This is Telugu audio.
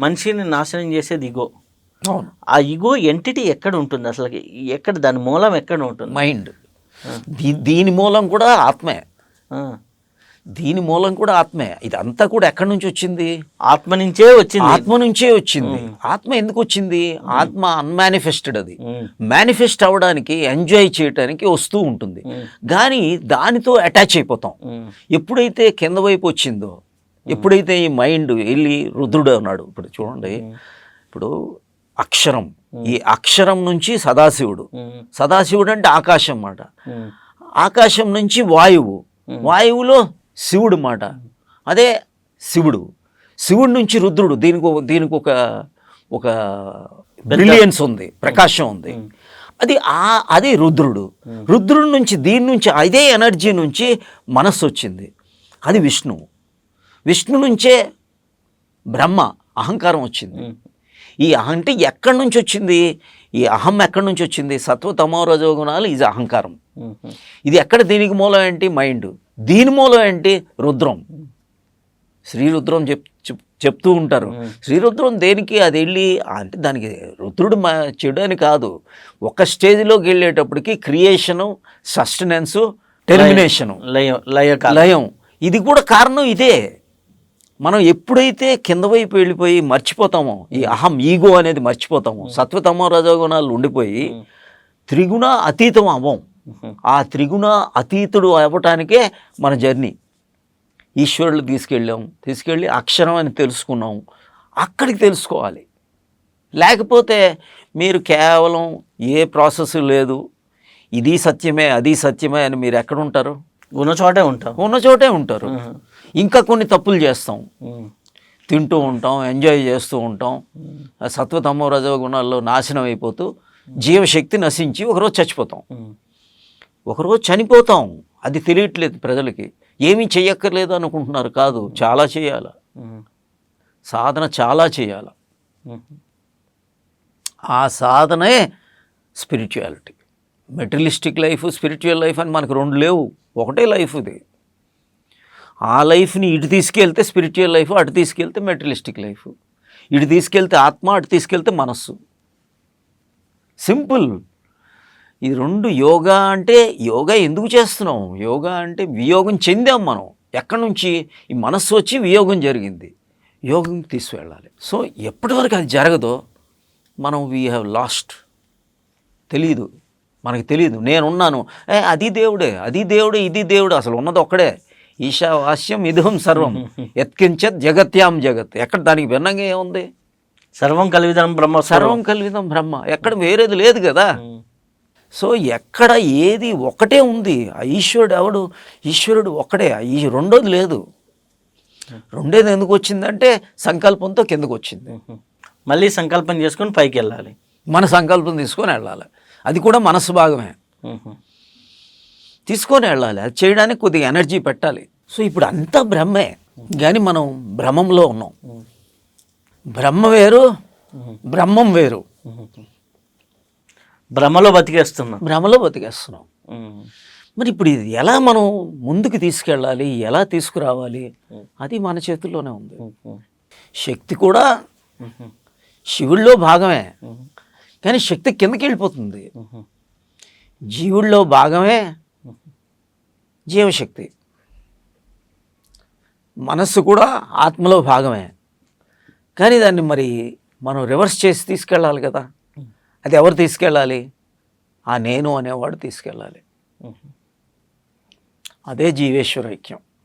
మనిషిని నాశనం చేసేది ఇగో. అవును. ఆ ఇగో ఎంటిటీ ఎక్కడ ఉంటుంది అసలు? ఎక్కడ దాని మూలం ఎక్కడ ఉంటుంది? మైండ్. దీని మూలం కూడా ఆత్మే. ఆ. దీని మూలం కూడా ఆత్మే. ఇదంతా కూడా ఎక్కడి నుంచి వచ్చింది? ఆత్మ నుంచే వచ్చింది. ఆత్మ నుంచే వచ్చింది. ఆత్మ ఎందుకు వచ్చింది? ఆత్మ అన్మానిఫెస్టెడ్. అది మేనిఫెస్ట్ అవ్వడానికి, ఎంజాయ్ చేయడానికి వస్తూ ఉంటుంది, కానీ దానితో అటాచ్ అయిపోతాం. ఎప్పుడైతే కింద వైపు వచ్చిందో, ఎప్పుడైతే ఈ మైండ్ వెళ్ళి రుద్రుడు అన్నాడు. ఇప్పుడు చూడండి, ఇప్పుడు అక్షరం, ఈ అక్షరం నుంచి సదాశివుడు. సదాశివుడు అంటే ఆకాశం మాట. ఆకాశం నుంచి వాయువు, వాయువులో శివుడు మాట. అదే శివుడు. శివుడి నుంచి రుద్రుడు. దీనికి ఒక బ్రిలియన్స్ ఉంది, ప్రకాశం ఉంది. అది రుద్రుడు. రుద్రుడి నుంచి, దీని నుంచి, అదే ఎనర్జీ నుంచి మనస్సు వచ్చింది. అది విష్ణువు. విష్ణు నుంచే బ్రహ్మ, అహంకారం వచ్చింది. ఈ అంటే ఎక్కడి నుంచి వచ్చింది? ఈ అహం ఎక్కడి నుంచి వచ్చింది? సత్వతమో రజోగుణాలు, ఇది అహంకారం. ఇది ఎక్కడ? దీనికి మూలం ఏంటి? మైండ్. దీని మూలం ఏంటి? రుద్రం. శ్రీరుద్రం చెప్తూ ఉంటారు. శ్రీరుద్రం దేనికి? అది వెళ్ళి అంటే దానికి రుద్రుడు చెడు అని కాదు, ఒక స్టేజ్లోకి వెళ్ళేటప్పటికి క్రియేషను, సస్టెనెన్సు, టెర్మినేషను, లయం. ఇది కూడా కారణం ఇదే. మనం ఎప్పుడైతే కింద వైపు వెళ్ళిపోయి మర్చిపోతామో, ఈ అహం, ఈగో అనేది మర్చిపోతామో, సత్వతమో రజోగుణాలు ఉండిపోయి త్రిగుణ అతీతం అవ్వం. ఆ త్రిగుణ అతీతుడు అవ్వటానికే మన జర్నీ. ఈశ్వరుడు తీసుకెళ్ళి అక్షరం అని తెలుసుకున్నాం. అక్కడికి తెలుసుకోవాలి. లేకపోతే మీరు కేవలం ఏ ప్రాసెస్ లేదు, ఇది సత్యమే అది సత్యమే అని మీరు ఎక్కడ ఉంటారు? ఉన్న చోటే ఉంటారు. ఇంకా కొన్ని తప్పులు చేస్తాం, తింటూ ఉంటాం, ఎంజాయ్ చేస్తూ ఉంటాం. సత్వతమో రజోగుణాల్లో నాశనం అయిపోతూ జీవశక్తి నశించి ఒకరోజు చచ్చిపోతాం. ఒకరోజు చనిపోతాం. అది తెలియట్లేదు ప్రజలకి. ఏమీ చెయ్యక్కర్లేదు అనుకుంటున్నారు. కాదు, చాలా చేయాలి. సాధన చాలా చేయాలి. ఆ సాధనే spirituality. Materialistic life, spiritual life అని మనకు రెండు లేవు, ఒకటే లైఫ్ ఇది. ఆ లైఫ్ని ఇటు తీసుకెళ్తే స్పిరిచువల్ లైఫ్, అటు తీసుకెళ్తే మెటీరియలిస్టిక్ లైఫ్. ఇటు తీసుకెళ్తే ఆత్మ, అటు తీసుకెళ్తే మనస్సు. సింపుల్. ఈ రెండు. యోగా అంటే, యోగా ఎందుకు చేస్తున్నాం? యోగా అంటే వియోగం చెందాం మనం. ఎక్కడి నుంచి? ఈ మనస్సు వచ్చి వియోగం జరిగింది, యోగం తీసుకువెళ్ళాలి. సో ఎప్పటి వరకు అది జరగదో మనం వీ హ్యావ్ లాస్ట్. తెలీదు, మనకి తెలియదు. నేనున్నాను, అది దేవుడే, అది దేవుడే, ఇది దేవుడు. అసలు ఉన్నది ఒక్కడే. ఈశావాస్యం ఇదం సర్వం యత్కించత్ జగత్యాం జగత్. ఎక్కడ దానికి భిన్నంగా ఏముంది? సర్వం కల్విదం బ్రహ్మ. సర్వం కల్విదం బ్రహ్మ. ఎక్కడ వేరేది లేదు కదా. సో ఎక్కడ ఏది ఒకటే ఉంది. ఆ ఈశ్వరుడు ఎవడు? ఈశ్వరుడు ఒక్కడే. ఈ రెండోది లేదు. రెండోది ఎందుకు వచ్చిందంటే సంకల్పంతో కిందకు వచ్చింది. మళ్ళీ సంకల్పం చేసుకొని పైకి వెళ్ళాలి. మన సంకల్పం తీసుకొని వెళ్ళాలి. అది కూడా మనసు భాగమే. తీసుకొని వెళ్ళాలి. అది చేయడానికి కొద్దిగా ఎనర్జీ పెట్టాలి. సో ఇప్పుడు అంతా బ్రహ్మే, కానీ మనం భ్రమంలో ఉన్నాం. బ్రహ్మ వేరు, బ్రహ్మం వేరు. భ్రమలో బతికేస్తున్నాం. మరి ఇప్పుడు ఇది ఎలా మనం ముందుకు తీసుకెళ్ళాలి, ఎలా తీసుకురావాలి? అది మన చేతుల్లోనే ఉంది. శక్తి కూడా శివుల్లో భాగమే, కానీ శక్తి కిందకి వెళ్ళిపోతుంది. జీవుల్లో భాగమే జీవశక్తి. మనస్సు కూడా ఆత్మలో భాగమే, కానీ దాన్ని మరి మనం రివర్స్ చేసి తీసుకెళ్ళాలి కదా. అది ఎవరు తీసుకెళ్ళాలి? ఆ నేను అనేవాడు తీసుకెళ్ళాలి. అదే జీవేశ్వర ఐక్యం.